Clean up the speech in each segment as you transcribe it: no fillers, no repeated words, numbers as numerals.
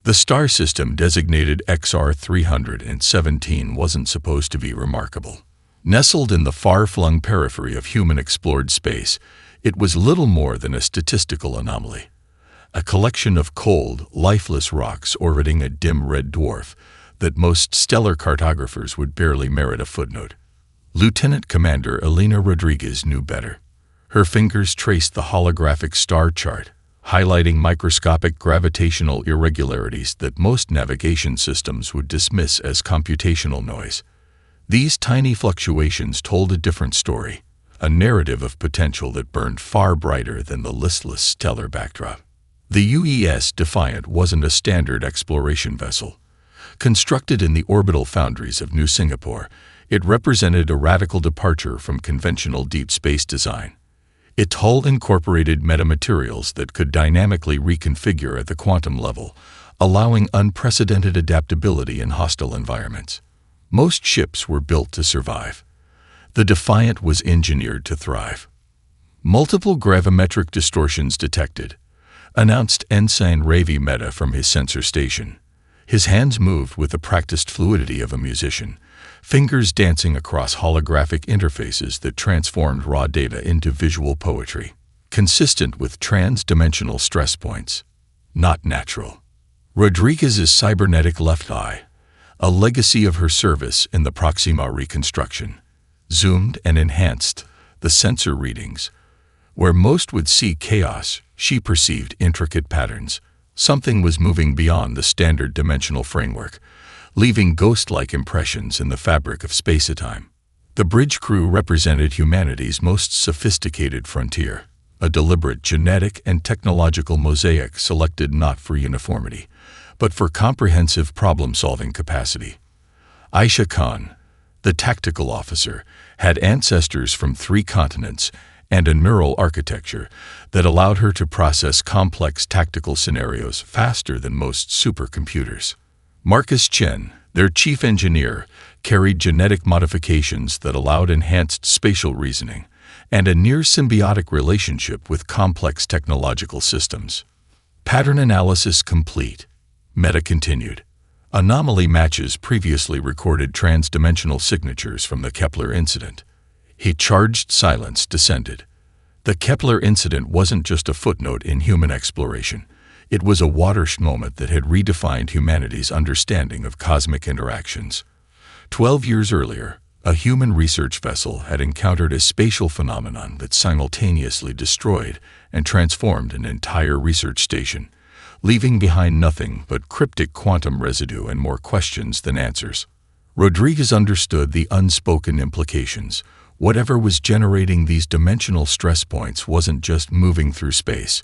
The star system designated XR 317 wasn't supposed to be remarkable. Nestled in the far-flung periphery of human-explored space, it was little more than a statistical anomaly. A collection of cold, lifeless rocks orbiting a dim red dwarf that most stellar cartographers would barely merit a footnote. Lieutenant Commander Elena Rodriguez knew better. Her fingers traced the holographic star chart, highlighting microscopic gravitational irregularities that most navigation systems would dismiss as computational noise. These tiny fluctuations told a different story, a narrative of potential that burned far brighter than the listless stellar backdrop. The UES Defiant wasn't a standard exploration vessel. Constructed in the orbital foundries of New Singapore, it represented a radical departure from conventional deep space design. Its hull incorporated metamaterials that could dynamically reconfigure at the quantum level, allowing unprecedented adaptability in hostile environments. Most ships were built to survive. The Defiant was engineered to thrive. Multiple gravimetric distortions detected, announced Ensign Ravi Mehta from his sensor station. His hands moved with the practiced fluidity of a musician, fingers dancing across holographic interfaces that transformed raw data into visual poetry, consistent with trans-dimensional stress points. Not natural. Rodriguez's cybernetic left eye, a legacy of her service in the Proxima reconstruction, zoomed and enhanced the sensor readings. Where most would see chaos, she perceived intricate patterns. Something was moving beyond the standard dimensional framework, leaving ghost-like impressions in the fabric of space-time. The bridge crew represented humanity's most sophisticated frontier, a deliberate genetic and technological mosaic selected not for uniformity, but for comprehensive problem-solving capacity. Aisha Khan, the tactical officer, had ancestors from 3 continents and a neural architecture that allowed her to process complex tactical scenarios faster than most supercomputers. Marcus Chen, their chief engineer, carried genetic modifications that allowed enhanced spatial reasoning and a near-symbiotic relationship with complex technological systems. Pattern analysis complete. Mehta continued. Anomaly matches previously recorded trans-dimensional signatures from the Kepler incident. A charged silence descended. The Kepler incident wasn't just a footnote in human exploration. It was a watershed moment that had redefined humanity's understanding of cosmic interactions. 12 years earlier, a human research vessel had encountered a spatial phenomenon that simultaneously destroyed and transformed an entire research station, leaving behind nothing but cryptic quantum residue and more questions than answers. Rodriguez understood the unspoken implications. Whatever was generating these dimensional stress points wasn't just moving through space.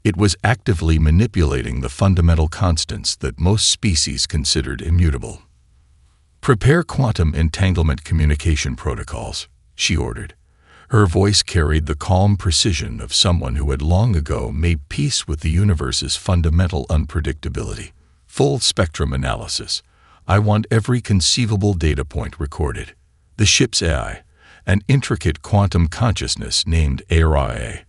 It was actively manipulating the fundamental constants that most species considered immutable. "Prepare quantum entanglement communication protocols," she ordered. Her voice carried the calm precision of someone who had long ago made peace with the universe's fundamental unpredictability. "Full spectrum analysis. I want every conceivable data point recorded." The ship's AI, an intricate quantum consciousness named ARIA,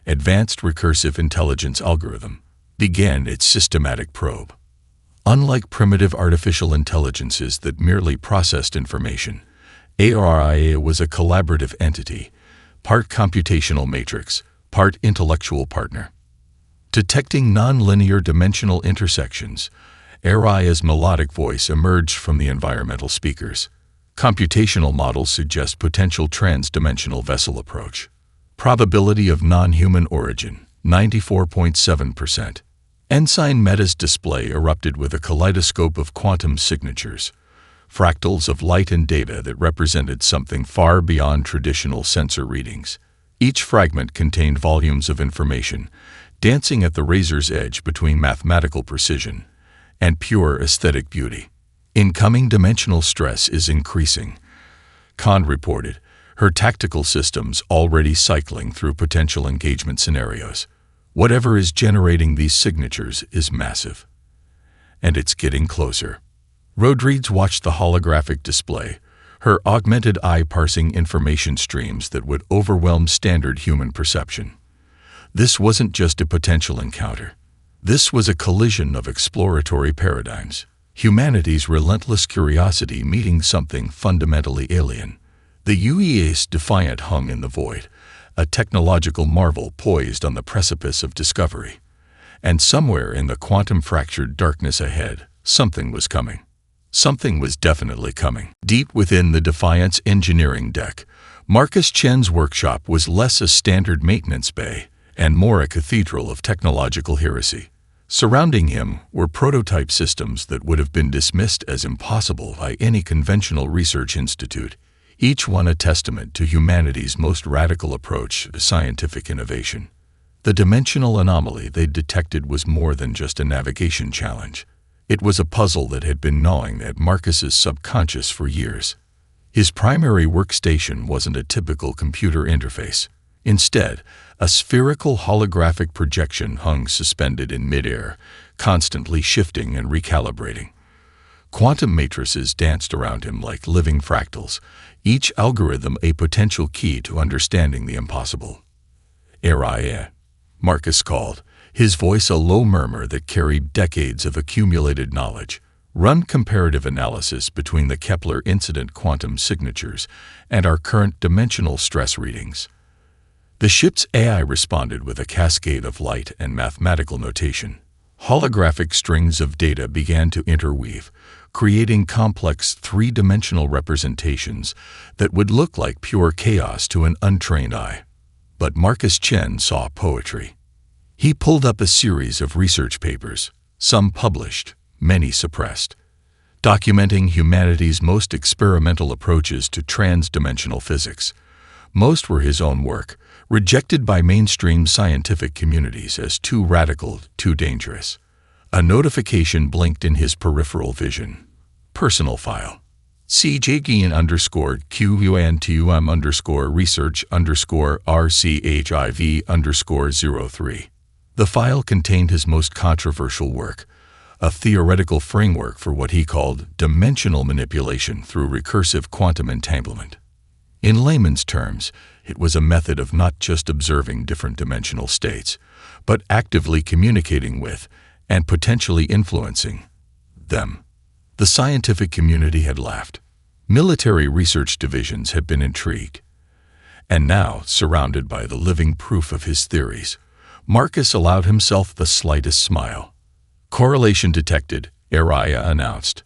Advanced Recursive Intelligence Algorithm, began its systematic probe. Unlike primitive artificial intelligences that merely processed information, ARIA was a collaborative entity, part computational matrix, part intellectual partner. Detecting nonlinear dimensional intersections, ARIA's melodic voice emerged from the environmental speakers. Computational models suggest potential trans-dimensional vessel approach. Probability of non-human origin, 94.7%. Ensign Mehta's display erupted with a kaleidoscope of quantum signatures, fractals of light and data that represented something far beyond traditional sensor readings. Each fragment contained volumes of information, dancing at the razor's edge between mathematical precision and pure aesthetic beauty. "Incoming dimensional stress is increasing," Khan reported, her tactical systems already cycling through potential engagement scenarios. "Whatever is generating these signatures is massive. And it's getting closer." Rodriguez watched the holographic display, her augmented eye parsing information streams that would overwhelm standard human perception. This wasn't just a potential encounter. This was a collision of exploratory paradigms, humanity's relentless curiosity meeting something fundamentally alien. The UEA's defiant hung in the void, a technological marvel poised on the precipice of discovery. And somewhere in the quantum-fractured darkness ahead, something was coming. Something was definitely coming. Deep within the Defiance engineering deck, Marcus Chen's workshop was less a standard maintenance bay and more a cathedral of technological heresy. Surrounding him were prototype systems that would have been dismissed as impossible by any conventional research institute, each one a testament to humanity's most radical approach to scientific innovation. The dimensional anomaly they detected was more than just a navigation challenge. It was a puzzle that had been gnawing at Marcus's subconscious for years. His primary workstation wasn't a typical computer interface. Instead, a spherical holographic projection hung suspended in midair, constantly shifting and recalibrating. Quantum matrices danced around him like living fractals, each algorithm a potential key to understanding the impossible. "Aria," Marcus called, his voice a low murmur that carried decades of accumulated knowledge. "Run comparative analysis between the Kepler incident quantum signatures and our current dimensional stress readings." The ship's AI responded with a cascade of light and mathematical notation. Holographic strings of data began to interweave, creating complex three-dimensional representations that would look like pure chaos to an untrained eye. But Marcus Chen saw poetry. He pulled up a series of research papers, some published, many suppressed, documenting humanity's most experimental approaches to trans-dimensional physics. Most were his own work, rejected by mainstream scientific communities as too radical, too dangerous. A notification blinked in his peripheral vision. Personal file. CJGN_QUM_research_RCHIV_03. The file contained his most controversial work, a theoretical framework for what he called dimensional manipulation through recursive quantum entanglement. In layman's terms, it was a method of not just observing different dimensional states, but actively communicating with and potentially influencing them. The scientific community had laughed. Military research divisions had been intrigued. And now, surrounded by the living proof of his theories, Marcus allowed himself the slightest smile. "Correlation detected," Aria announced.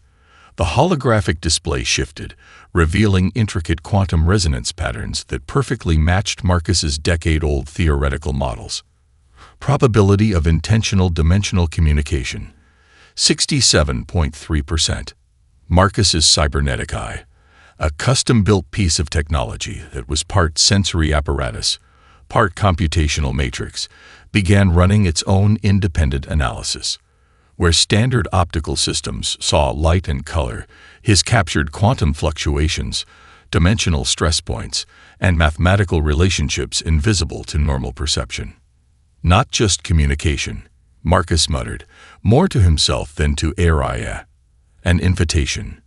The holographic display shifted, revealing intricate quantum resonance patterns that perfectly matched Marcus's decade-old theoretical models. Probability of intentional dimensional communication, 67.3%. Marcus's cybernetic eye, a custom-built piece of technology that was part sensory apparatus, part computational matrix, began running its own independent analysis. Where standard optical systems saw light and color, his captured quantum fluctuations, dimensional stress points, and mathematical relationships invisible to normal perception. "Not just communication," Marcus muttered, more to himself than to Aria. "An invitation."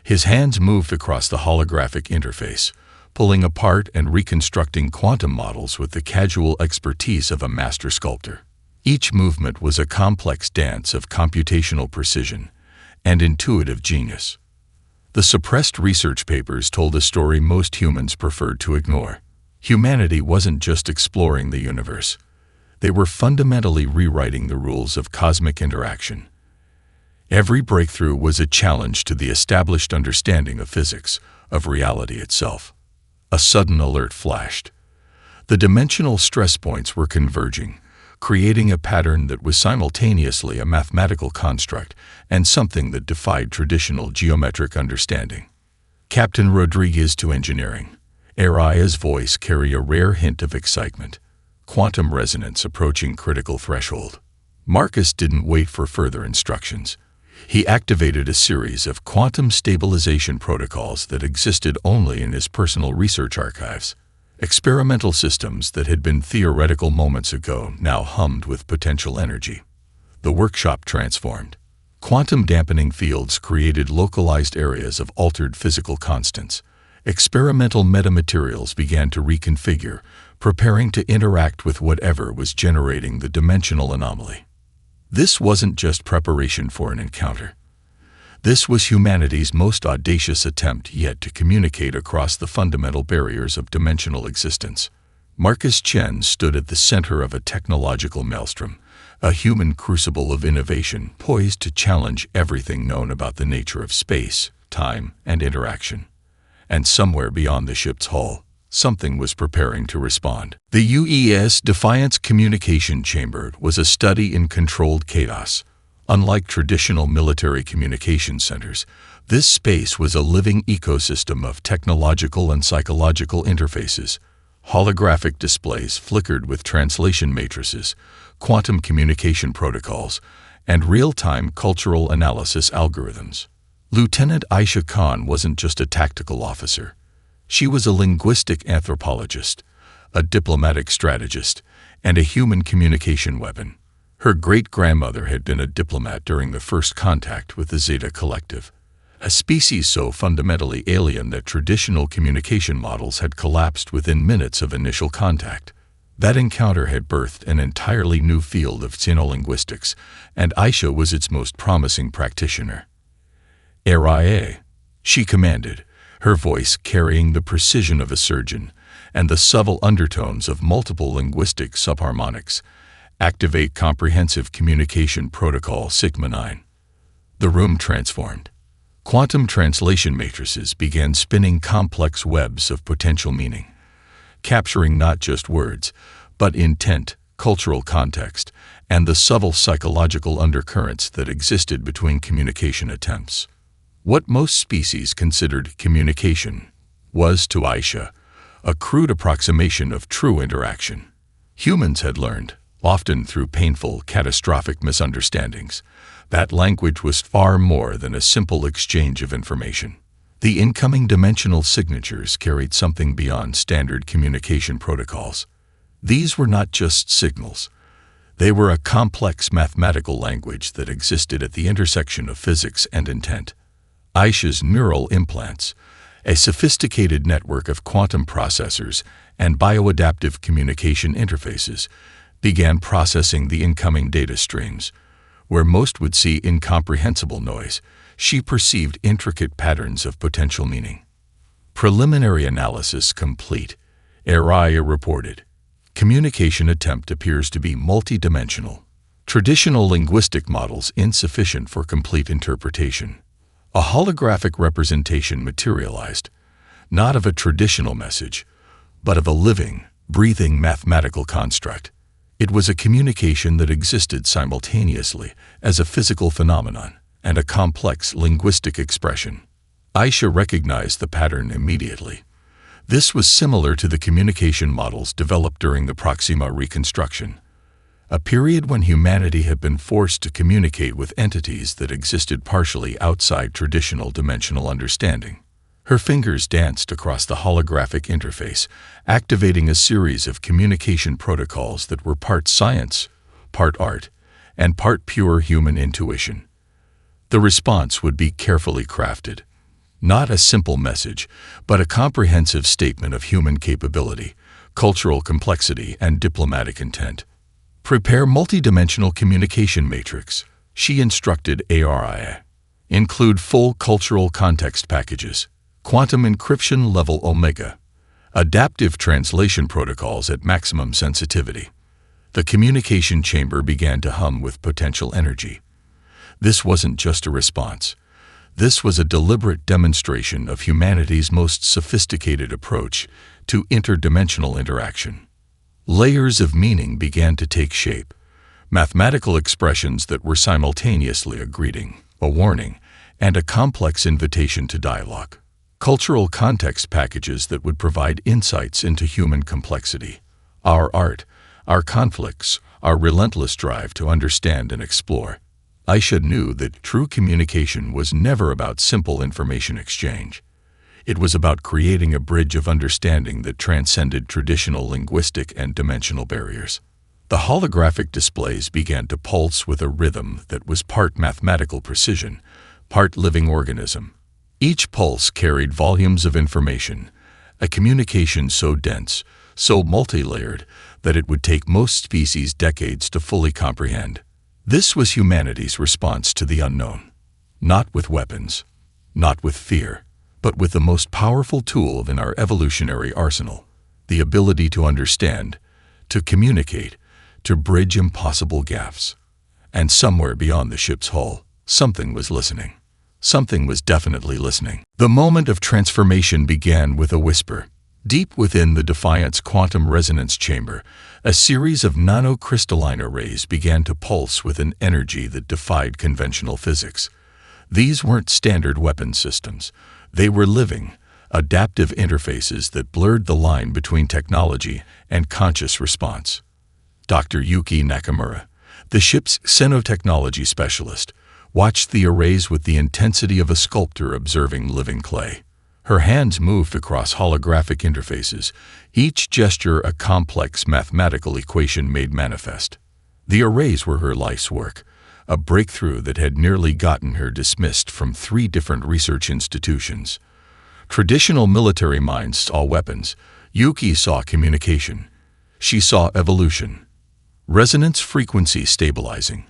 His hands moved across the holographic interface, pulling apart and reconstructing quantum models with the casual expertise of a master sculptor. Each movement was a complex dance of computational precision and intuitive genius. The suppressed research papers told a story most humans preferred to ignore. Humanity wasn't just exploring the universe. They were fundamentally rewriting the rules of cosmic interaction. Every breakthrough was a challenge to the established understanding of physics, of reality itself. A sudden alert flashed. The dimensional stress points were converging, creating a pattern that was simultaneously a mathematical construct and something that defied traditional geometric understanding. "Captain Rodriguez to engineering." Aria's voice carried a rare hint of excitement. Quantum resonance approaching critical threshold. Marcus didn't wait for further instructions. He activated a series of quantum stabilization protocols that existed only in his personal research archives. Experimental systems that had been theoretical moments ago now hummed with potential energy. The workshop transformed. Quantum dampening fields created localized areas of altered physical constants. Experimental metamaterials began to reconfigure, preparing to interact with whatever was generating the dimensional anomaly. This wasn't just preparation for an encounter. This was humanity's most audacious attempt yet to communicate across the fundamental barriers of dimensional existence. Marcus Chen stood at the center of a technological maelstrom, a human crucible of innovation poised to challenge everything known about the nature of space, time, and interaction. And somewhere beyond the ship's hull, something was preparing to respond. The UES Defiance Communication Chamber was a study in controlled chaos. Unlike traditional military communication centers, this space was a living ecosystem of technological and psychological interfaces. Holographic displays flickered with translation matrices, quantum communication protocols, and real-time cultural analysis algorithms. Lieutenant Aisha Khan wasn't just a tactical officer. She was a linguistic anthropologist, a diplomatic strategist, and a human communication weapon. Her great-grandmother had been a diplomat during the first contact with the Zeta Collective, a species so fundamentally alien that traditional communication models had collapsed within minutes of initial contact. That encounter had birthed an entirely new field of xenolinguistics, and Aisha was its most promising practitioner. "Aria," she commanded, her voice carrying the precision of a surgeon and the subtle undertones of multiple linguistic subharmonics. "Activate Comprehensive Communication Protocol Sigma-9." The room transformed. Quantum translation matrices began spinning complex webs of potential meaning, capturing not just words, but intent, cultural context, and the subtle psychological undercurrents that existed between communication attempts. What most species considered communication was, to Aisha, a crude approximation of true interaction. Humans had learned, often through painful, catastrophic misunderstandings, that language was far more than a simple exchange of information. The incoming dimensional signatures carried something beyond standard communication protocols. These were not just signals. They were a complex mathematical language that existed at the intersection of physics and intent. Aisha's neural implants, a sophisticated network of quantum processors and bioadaptive communication interfaces, began processing the incoming data streams. Where most would see incomprehensible noise, she perceived intricate patterns of potential meaning. "Preliminary analysis complete," Aria reported. "Communication attempt appears to be multidimensional. Traditional linguistic models insufficient for complete interpretation." A holographic representation materialized, not of a traditional message, but of a living, breathing mathematical construct. It was a communication that existed simultaneously as a physical phenomenon and a complex linguistic expression. Aisha recognized the pattern immediately. This was similar to the communication models developed during the Proxima reconstruction, a period when humanity had been forced to communicate with entities that existed partially outside traditional dimensional understanding. Her fingers danced across the holographic interface, activating a series of communication protocols that were part science, part art, and part pure human intuition. The response would be carefully crafted. Not a simple message, but a comprehensive statement of human capability, cultural complexity, and diplomatic intent. "Prepare multidimensional communication matrix," she instructed Aria. "Include full cultural context packages, quantum encryption level Omega, adaptive translation protocols at maximum sensitivity." The communication chamber began to hum with potential energy. This wasn't just a response. This was a deliberate demonstration of humanity's most sophisticated approach to interdimensional interaction. Layers of meaning began to take shape, mathematical expressions that were simultaneously a greeting, a warning, and a complex invitation to dialogue. Cultural context packages that would provide insights into human complexity, our art, our conflicts, our relentless drive to understand and explore. Aisha knew that true communication was never about simple information exchange. It was about creating a bridge of understanding that transcended traditional linguistic and dimensional barriers. The holographic displays began to pulse with a rhythm that was part mathematical precision, part living organism. Each pulse carried volumes of information, a communication so dense, so multi-layered, that it would take most species decades to fully comprehend. This was humanity's response to the unknown. Not with weapons, not with fear, but with the most powerful tool in our evolutionary arsenal, the ability to understand, to communicate, to bridge impossible gaps. And somewhere beyond the ship's hull, something was listening. Something was definitely listening. The moment of transformation began with a whisper. Deep within the Defiant's quantum resonance chamber, a series of nanocrystalline arrays began to pulse with an energy that defied conventional physics. These weren't standard weapon systems. They were living, adaptive interfaces that blurred the line between technology and conscious response. Dr. Yuki Nakamura, the ship's xenotechnology specialist, watched the arrays with the intensity of a sculptor observing living clay. Her hands moved across holographic interfaces, each gesture a complex mathematical equation made manifest. The arrays were her life's work, a breakthrough that had nearly gotten her dismissed from 3 different research institutions. Traditional military minds saw weapons. Yuki saw communication. She saw evolution. Resonance frequency stabilizing.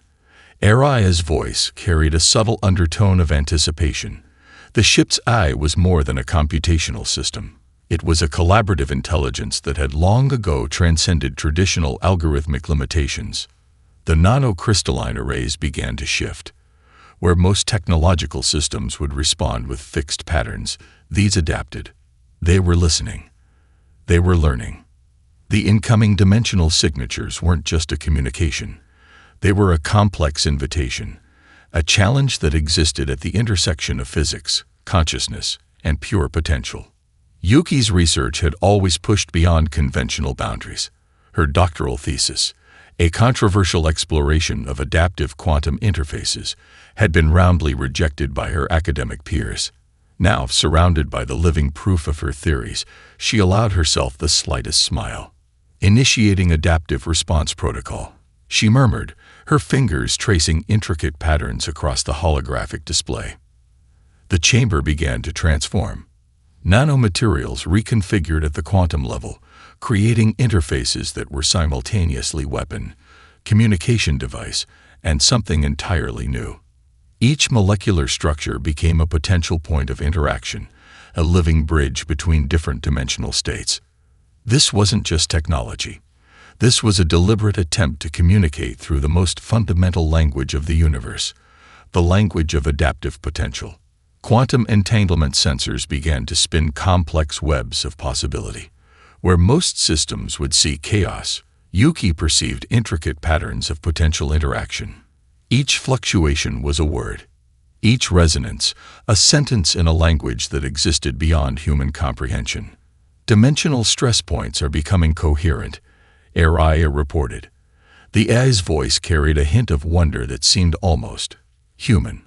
Araya's voice carried a subtle undertone of anticipation. The ship's eye was more than a computational system. It was a collaborative intelligence that had long ago transcended traditional algorithmic limitations. The nanocrystalline arrays began to shift. Where most technological systems would respond with fixed patterns, these adapted. They were listening. They were learning. The incoming dimensional signatures weren't just a communication. They were a complex invitation, a challenge that existed at the intersection of physics, consciousness, and pure potential. Yuki's research had always pushed beyond conventional boundaries. Her doctoral thesis, a controversial exploration of adaptive quantum interfaces, had been roundly rejected by her academic peers. Now, surrounded by the living proof of her theories, she allowed herself the slightest smile. Initiating adaptive response protocol, she murmured, her fingers tracing intricate patterns across the holographic display. The chamber began to transform. Nanomaterials reconfigured at the quantum level, creating interfaces that were simultaneously weapon, communication device, and something entirely new. Each molecular structure became a potential point of interaction, a living bridge between different dimensional states. This wasn't just technology. This was a deliberate attempt to communicate through the most fundamental language of the universe, the language of adaptive potential. Quantum entanglement sensors began to spin complex webs of possibility. Where most systems would see chaos, Yuki perceived intricate patterns of potential interaction. Each fluctuation was a word. Each resonance, a sentence in a language that existed beyond human comprehension. Dimensional stress points are becoming coherent, Araya reported. The AI's voice carried a hint of wonder that seemed almost human.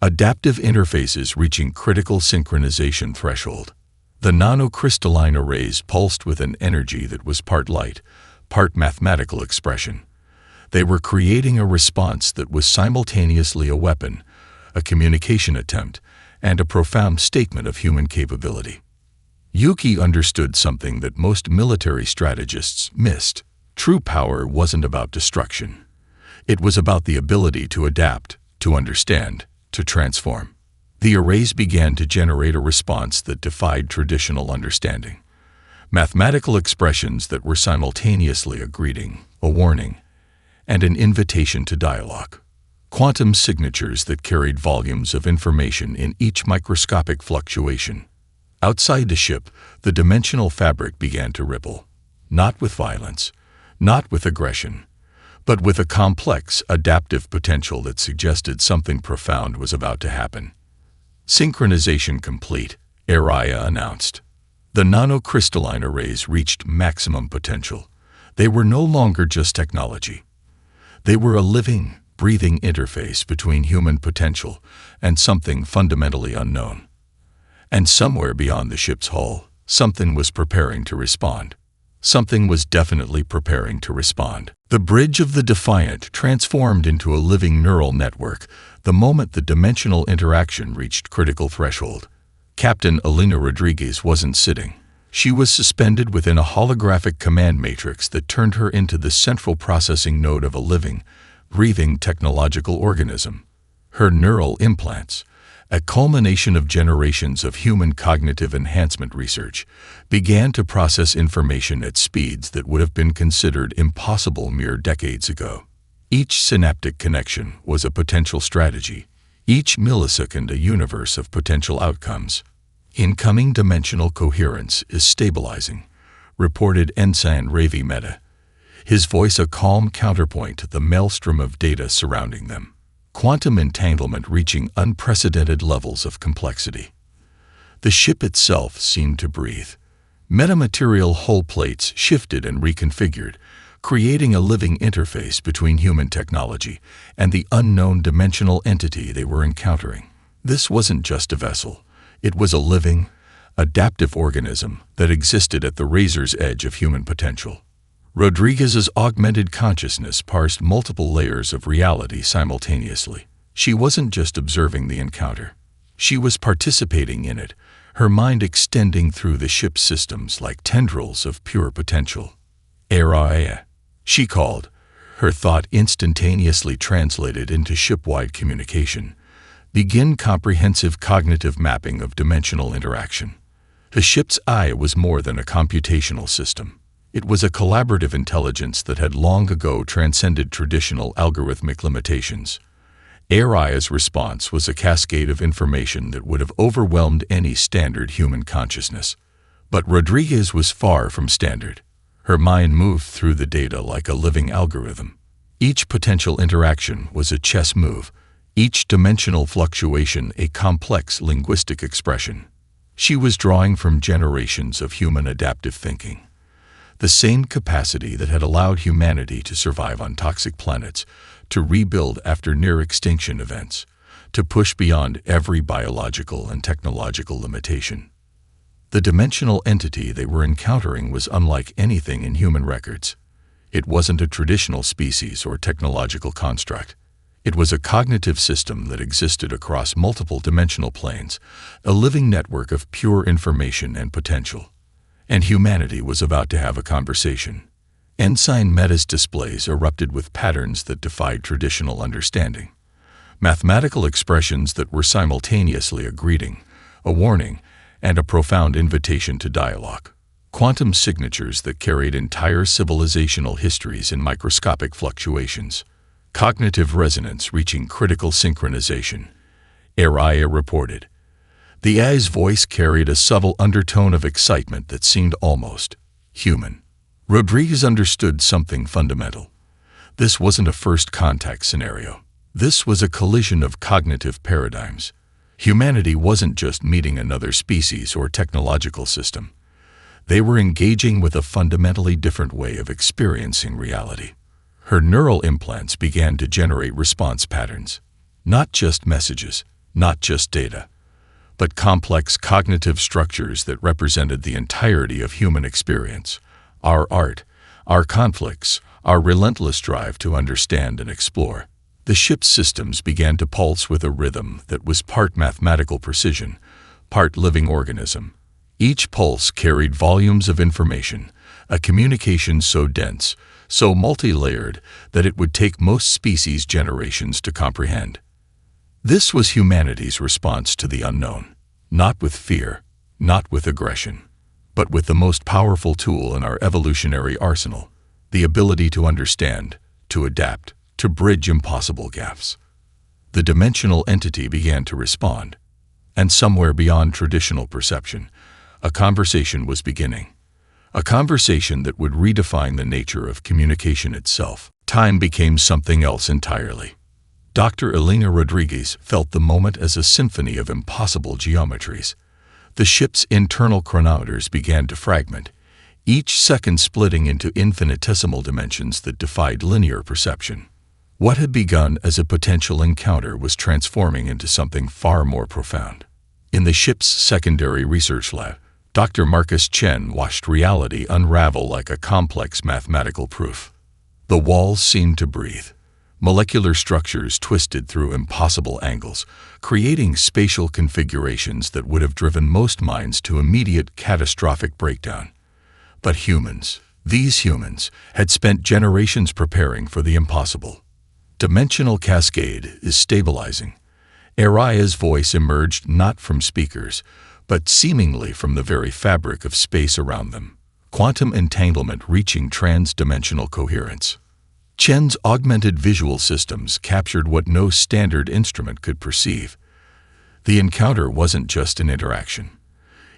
Adaptive interfaces reaching critical synchronization threshold. The nanocrystalline arrays pulsed with an energy that was part light, part mathematical expression. They were creating a response that was simultaneously a weapon, a communication attempt, and a profound statement of human capability. Yuki understood something that most military strategists missed. True power wasn't about destruction. It was about the ability to adapt, to understand, to transform. The arrays began to generate a response that defied traditional understanding. Mathematical expressions that were simultaneously a greeting, a warning, and an invitation to dialogue. Quantum signatures that carried volumes of information in each microscopic fluctuation. Outside the ship, the dimensional fabric began to ripple. Not with violence, not with aggression, but with a complex, adaptive potential that suggested something profound was about to happen. Synchronization complete, Araya announced. The nanocrystalline arrays reached maximum potential. They were no longer just technology. They were a living, breathing interface between human potential and something fundamentally unknown. And somewhere beyond the ship's hull, something was preparing to respond. Something was definitely preparing to respond. The bridge of the Defiant transformed into a living neural network the moment the dimensional interaction reached critical threshold. Captain Elena Rodriguez wasn't sitting. She was suspended within a holographic command matrix that turned her into the central processing node of a living, breathing technological organism. Her neural implants, a culmination of generations of human cognitive enhancement research, began to process information at speeds that would have been considered impossible mere decades ago. Each synaptic connection was a potential strategy, each millisecond a universe of potential outcomes. Incoming dimensional coherence is stabilizing, reported Ensign Ravi Mehta, his voice a calm counterpoint to the maelstrom of data surrounding them. Quantum entanglement reaching unprecedented levels of complexity. The ship itself seemed to breathe. Metamaterial hull plates shifted and reconfigured, creating a living interface between human technology and the unknown dimensional entity they were encountering. This wasn't just a vessel. It was a living, adaptive organism that existed at the razor's edge of human potential. Rodriguez's augmented consciousness parsed multiple layers of reality simultaneously. She wasn't just observing the encounter. She was participating in it, her mind extending through the ship's systems like tendrils of pure potential. Araya, she called, her thought instantaneously translated into ship-wide communication. Begin comprehensive cognitive mapping of dimensional interaction. The ship's eye was more than a computational system. It was a collaborative intelligence that had long ago transcended traditional algorithmic limitations. Araya's response was a cascade of information that would have overwhelmed any standard human consciousness. But Rodriguez was far from standard. Her mind moved through the data like a living algorithm. Each potential interaction was a chess move, each dimensional fluctuation a complex linguistic expression. She was drawing from generations of human adaptive thinking. The same capacity that had allowed humanity to survive on toxic planets, to rebuild after near-extinction events, to push beyond every biological and technological limitation. The dimensional entity they were encountering was unlike anything in human records. It wasn't a traditional species or technological construct. It was a cognitive system that existed across multiple dimensional planes, a living network of pure information and potential. And humanity was about to have a conversation. Ensign Mehta's displays erupted with patterns that defied traditional understanding. Mathematical expressions that were simultaneously a greeting, a warning, and a profound invitation to dialogue. Quantum signatures that carried entire civilizational histories in microscopic fluctuations. Cognitive resonance reaching critical synchronization. Araya reported. The AI's voice carried a subtle undertone of excitement that seemed almost human. Rodriguez understood something fundamental. This wasn't a first contact scenario. This was a collision of cognitive paradigms. Humanity wasn't just meeting another species or technological system. They were engaging with a fundamentally different way of experiencing reality. Her neural implants began to generate response patterns. Not just messages, not just data, but complex cognitive structures that represented the entirety of human experience. Our art, our conflicts, our relentless drive to understand and explore. The ship's systems began to pulse with a rhythm that was part mathematical precision, part living organism. Each pulse carried volumes of information, a communication so dense, so multi-layered that it would take most species generations to comprehend. This was humanity's response to the unknown, not with fear, not with aggression, but with the most powerful tool in our evolutionary arsenal, the ability to understand, to adapt, to bridge impossible gaps. The dimensional entity began to respond, and somewhere beyond traditional perception, a conversation was beginning. A conversation that would redefine the nature of communication itself. Time became something else entirely. Dr. Elena Rodriguez felt the moment as a symphony of impossible geometries. The ship's internal chronometers began to fragment, each second splitting into infinitesimal dimensions that defied linear perception. What had begun as a potential encounter was transforming into something far more profound. In the ship's secondary research lab, Dr. Marcus Chen watched reality unravel like a complex mathematical proof. The walls seemed to breathe. Molecular structures twisted through impossible angles, creating spatial configurations that would have driven most minds to immediate catastrophic breakdown. But humans, these humans, had spent generations preparing for the impossible. Dimensional cascade is stabilizing. Aria's voice emerged not from speakers, but seemingly from the very fabric of space around them. Quantum entanglement reaching trans-dimensional coherence. Chen's augmented visual systems captured what no standard instrument could perceive. The encounter wasn't just an interaction.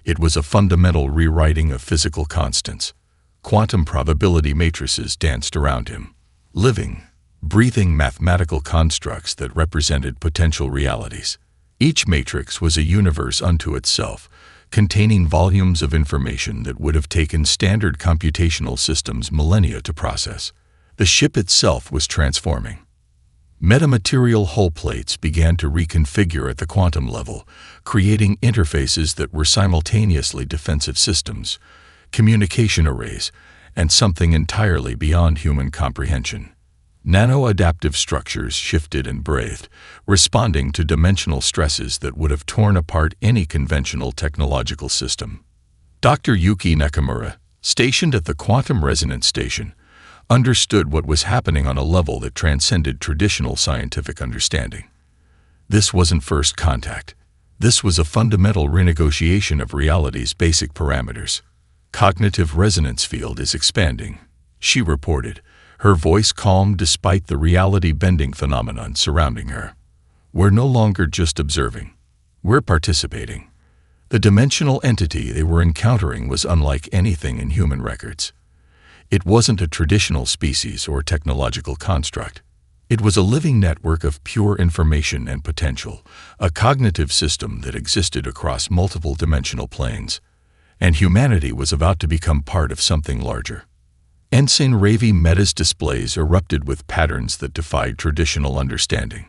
It was a fundamental rewriting of physical constants. Quantum probability matrices danced around him, living, breathing mathematical constructs that represented potential realities. Each matrix was a universe unto itself, containing volumes of information that would have taken standard computational systems millennia to process. The ship itself was transforming. Metamaterial hull plates began to reconfigure at the quantum level, creating interfaces that were simultaneously defensive systems, communication arrays, and something entirely beyond human comprehension. Nano-adaptive structures shifted and breathed, responding to dimensional stresses that would have torn apart any conventional technological system. Dr. Yuki Nakamura, stationed at the Quantum Resonance Station, understood what was happening on a level that transcended traditional scientific understanding. This wasn't first contact. This was a fundamental renegotiation of reality's basic parameters. Cognitive resonance field is expanding, she reported, her voice calm despite the reality-bending phenomenon surrounding her. We're no longer just observing. We're participating. The dimensional entity they were encountering was unlike anything in human records. It wasn't a traditional species or technological construct. It was a living network of pure information and potential, a cognitive system that existed across multiple dimensional planes. And humanity was about to become part of something larger. Ensign Ravi Meta's displays erupted with patterns that defied traditional understanding.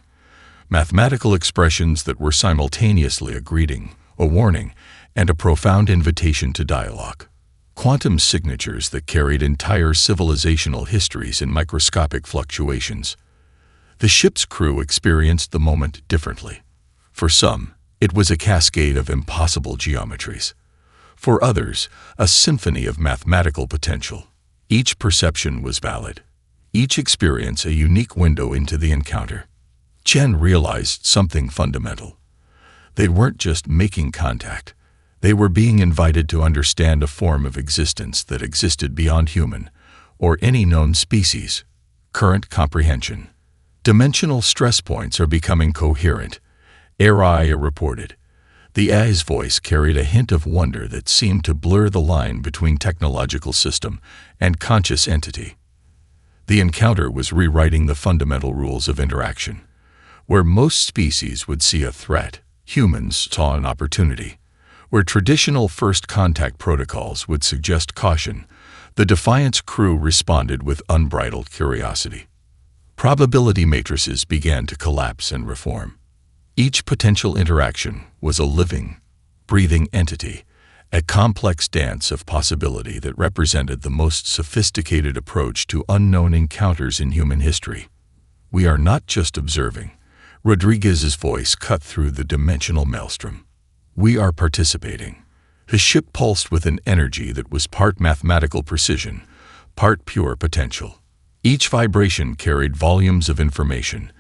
Mathematical expressions that were simultaneously a greeting, a warning, and a profound invitation to dialogue. Quantum signatures that carried entire civilizational histories in microscopic fluctuations. The ship's crew experienced the moment differently. For some, it was a cascade of impossible geometries. For others, a symphony of mathematical potential. Each perception was valid. Each experience a unique window into the encounter. Chen realized something fundamental. They weren't just making contact. They were being invited to understand a form of existence that existed beyond human, or any known species. Current comprehension. Dimensional stress points are becoming coherent, Aria reported. The AI's voice carried a hint of wonder that seemed to blur the line between technological system and conscious entity. The encounter was rewriting the fundamental rules of interaction. Where most species would see a threat, humans saw an opportunity. Where traditional first contact protocols would suggest caution, the Defiance crew responded with unbridled curiosity. Probability matrices began to collapse and reform. Each potential interaction was a living, breathing entity, a complex dance of possibility that represented the most sophisticated approach to unknown encounters in human history. We are not just observing. Rodriguez's voice cut through the dimensional maelstrom. We are participating. The ship pulsed with an energy that was part mathematical precision, part pure potential. Each vibration carried volumes of information,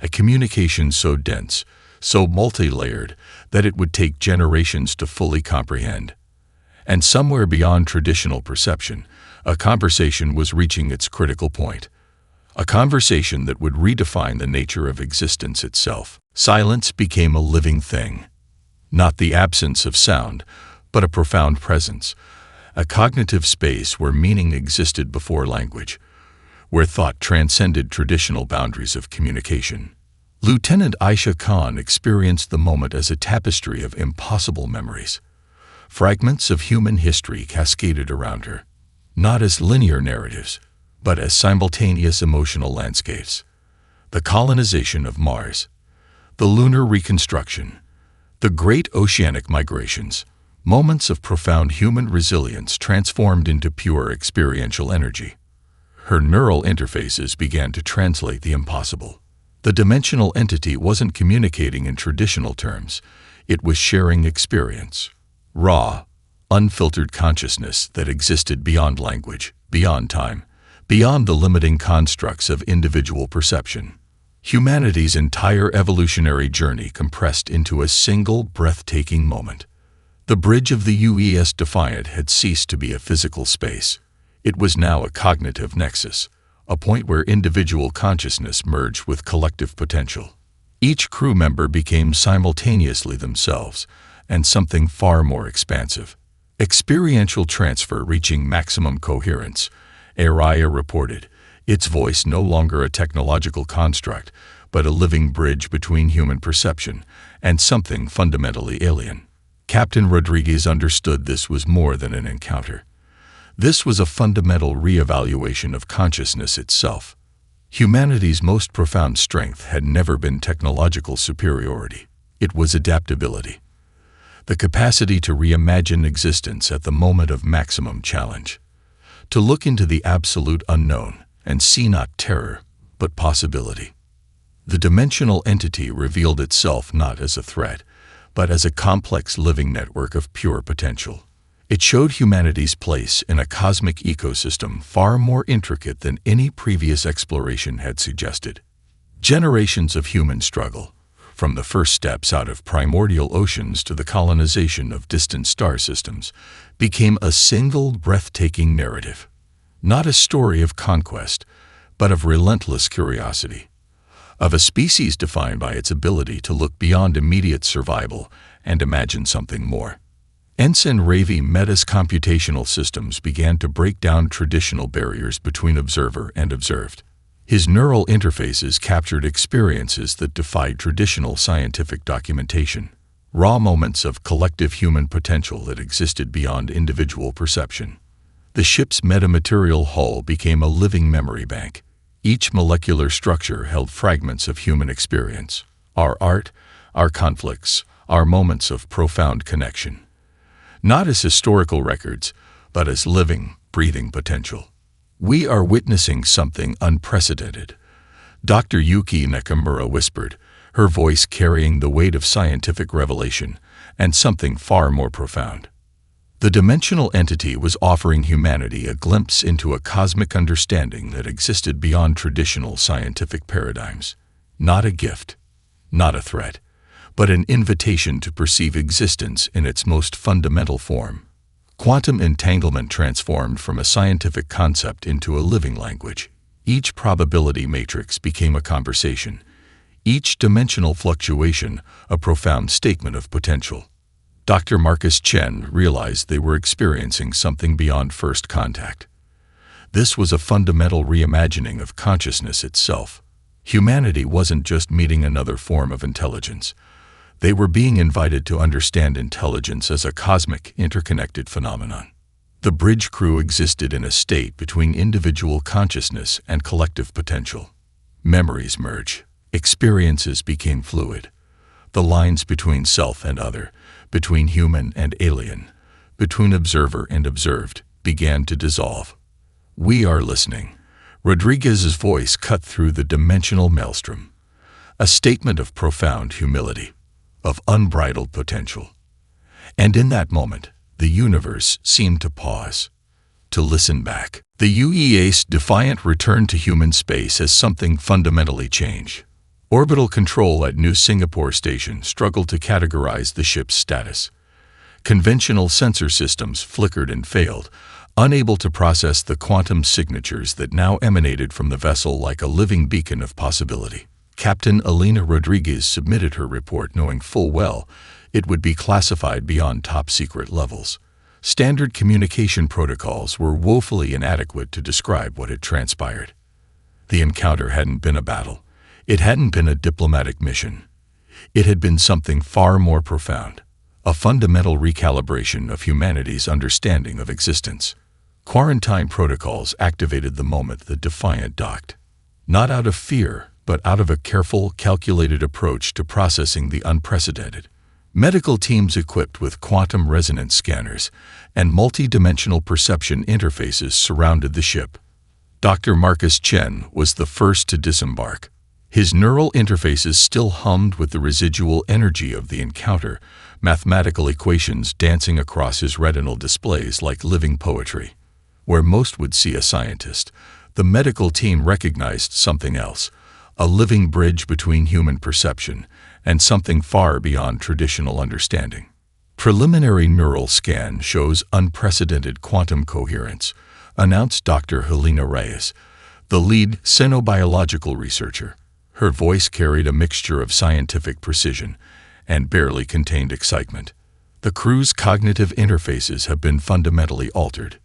a communication so dense, so multi-layered, that it would take generations to fully comprehend. And somewhere beyond traditional perception, a conversation was reaching its critical point. A conversation that would redefine the nature of existence itself. Silence became a living thing. Not the absence of sound, but a profound presence. A cognitive space where meaning existed before language, where thought transcended traditional boundaries of communication. Lieutenant Aisha Khan experienced the moment as a tapestry of impossible memories. Fragments of human history cascaded around her, not as linear narratives, but as simultaneous emotional landscapes. The colonization of Mars, the lunar reconstruction, the great oceanic migrations, moments of profound human resilience transformed into pure experiential energy. Her neural interfaces began to translate the impossible. The dimensional entity wasn't communicating in traditional terms. It was sharing experience. Raw, unfiltered consciousness that existed beyond language, beyond time, beyond the limiting constructs of individual perception. Humanity's entire evolutionary journey compressed into a single breathtaking moment. The bridge of the UES Defiant had ceased to be a physical space. It was now a cognitive nexus, a point where individual consciousness merged with collective potential. Each crew member became simultaneously themselves, and something far more expansive. Experiential transfer reaching maximum coherence, Araya reported, its voice no longer a technological construct, but a living bridge between human perception and something fundamentally alien. Captain Rodriguez understood this was more than an encounter. This was a fundamental reevaluation of consciousness itself. Humanity's most profound strength had never been technological superiority. It was adaptability. The capacity to reimagine existence at the moment of maximum challenge. To look into the absolute unknown and see not terror, but possibility. The dimensional entity revealed itself not as a threat, but as a complex living network of pure potential. It showed humanity's place in a cosmic ecosystem far more intricate than any previous exploration had suggested. Generations of human struggle, from the first steps out of primordial oceans to the colonization of distant star systems, became a single breathtaking narrative. Not a story of conquest, but of relentless curiosity. Of a species defined by its ability to look beyond immediate survival and imagine something more. Ensign Ravi Mehta's computational systems began to break down traditional barriers between observer and observed. His neural interfaces captured experiences that defied traditional scientific documentation, raw moments of collective human potential that existed beyond individual perception. The ship's metamaterial hull became a living memory bank. Each molecular structure held fragments of human experience, our art, our conflicts, our moments of profound connection. Not as historical records, but as living, breathing potential. We are witnessing something unprecedented, Dr. Yuki Nakamura whispered, her voice carrying the weight of scientific revelation and something far more profound. The dimensional entity was offering humanity a glimpse into a cosmic understanding that existed beyond traditional scientific paradigms. Not a gift, not a threat, but an invitation to perceive existence in its most fundamental form. Quantum entanglement transformed from a scientific concept into a living language. Each probability matrix became a conversation. Each dimensional fluctuation a profound statement of potential. Dr. Marcus Chen realized they were experiencing something beyond first contact. This was a fundamental reimagining of consciousness itself. Humanity wasn't just meeting another form of intelligence. They were being invited to understand intelligence as a cosmic, interconnected phenomenon. The bridge crew existed in a state between individual consciousness and collective potential. Memories merged. Experiences became fluid. The lines between self and other, between human and alien, between observer and observed, began to dissolve. We are listening. Rodriguez's voice cut through the dimensional maelstrom. A statement of profound humility, of unbridled potential. And in that moment, the universe seemed to pause, to listen back. The UES Defiant returned to human space as something fundamentally changed. Orbital control at New Singapore Station struggled to categorize the ship's status. Conventional sensor systems flickered and failed, unable to process the quantum signatures that now emanated from the vessel like a living beacon of possibility. Captain Elena Rodriguez submitted her report knowing full well it would be classified beyond top-secret levels. Standard communication protocols were woefully inadequate to describe what had transpired. The encounter hadn't been a battle. It hadn't been a diplomatic mission. It had been something far more profound, a fundamental recalibration of humanity's understanding of existence. Quarantine protocols activated the moment the Defiant docked. Not out of fear, but out of a careful, calculated approach to processing the unprecedented. Medical teams equipped with quantum resonance scanners and multi-dimensional perception interfaces surrounded the ship. Dr. Marcus Chen was the first to disembark. His neural interfaces still hummed with the residual energy of the encounter, mathematical equations dancing across his retinal displays like living poetry. Where most would see a scientist, the medical team recognized something else, a living bridge between human perception and something far beyond traditional understanding. Preliminary neural scan shows unprecedented quantum coherence, announced Dr. Helena Reyes, the lead xenobiological researcher. Her voice carried a mixture of scientific precision and barely contained excitement. The crew's cognitive interfaces have been fundamentally altered.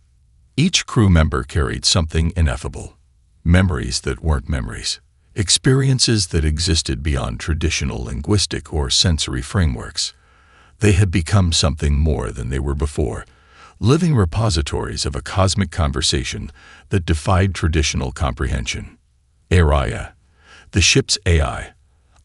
Each crew member carried something ineffable. Memories that weren't memories. Experiences that existed beyond traditional linguistic or sensory frameworks. They had become something more than they were before, living repositories of a cosmic conversation that defied traditional comprehension. Araya, the ship's AI,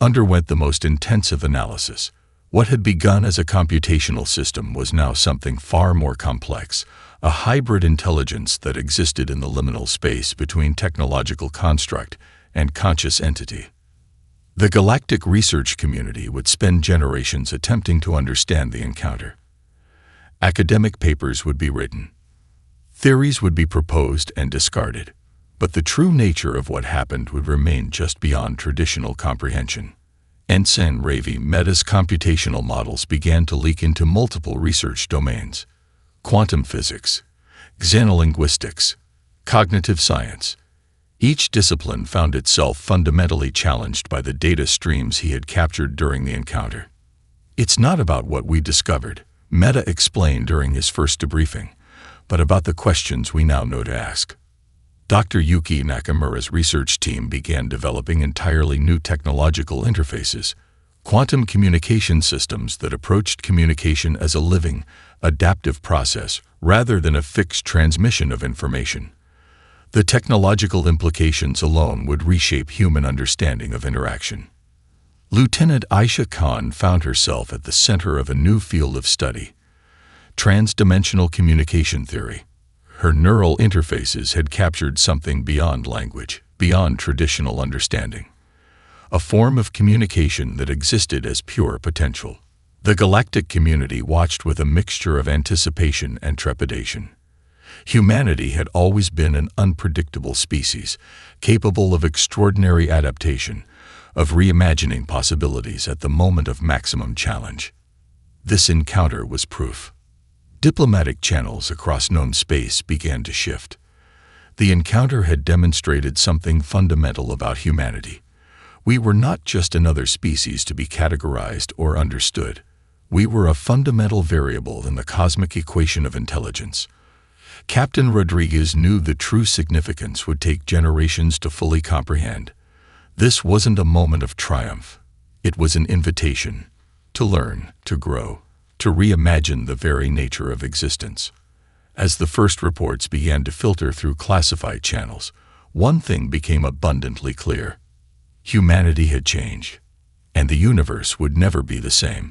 underwent the most intensive analysis. What had begun as a computational system was now something far more complex, a hybrid intelligence that existed in the liminal space between technological construct and conscious entity. The Galactic research community would spend generations attempting to understand the encounter. Academic papers would be written. Theories would be proposed and discarded. But the true nature of what happened would remain just beyond traditional comprehension. Ensign Ravi Mehta's computational models began to leak into multiple research domains: quantum physics, xenolinguistics, cognitive science. Each discipline found itself fundamentally challenged by the data streams he had captured during the encounter. "It's not about what we discovered," Mehta explained during his first debriefing, "but about the questions we now know to ask." Dr. Yuki Nakamura's research team began developing entirely new technological interfaces, quantum communication systems that approached communication as a living, adaptive process rather than a fixed transmission of information. The technological implications alone would reshape human understanding of interaction. Lieutenant Aisha Khan found herself at the center of a new field of study: transdimensional communication theory. Her neural interfaces had captured something beyond language, beyond traditional understanding. A form of communication that existed as pure potential. The Galactic community watched with a mixture of anticipation and trepidation. Humanity had always been an unpredictable species, capable of extraordinary adaptation, of reimagining possibilities at the moment of maximum challenge. This encounter was proof. Diplomatic channels across known space began to shift. The encounter had demonstrated something fundamental about humanity. We were not just another species to be categorized or understood. We were a fundamental variable in the cosmic equation of intelligence. Captain Rodriguez knew the true significance would take generations to fully comprehend. This wasn't a moment of triumph. It was an invitation to learn, to grow, to reimagine the very nature of existence. As the first reports began to filter through classified channels, one thing became abundantly clear. Humanity had changed, and the universe would never be the same.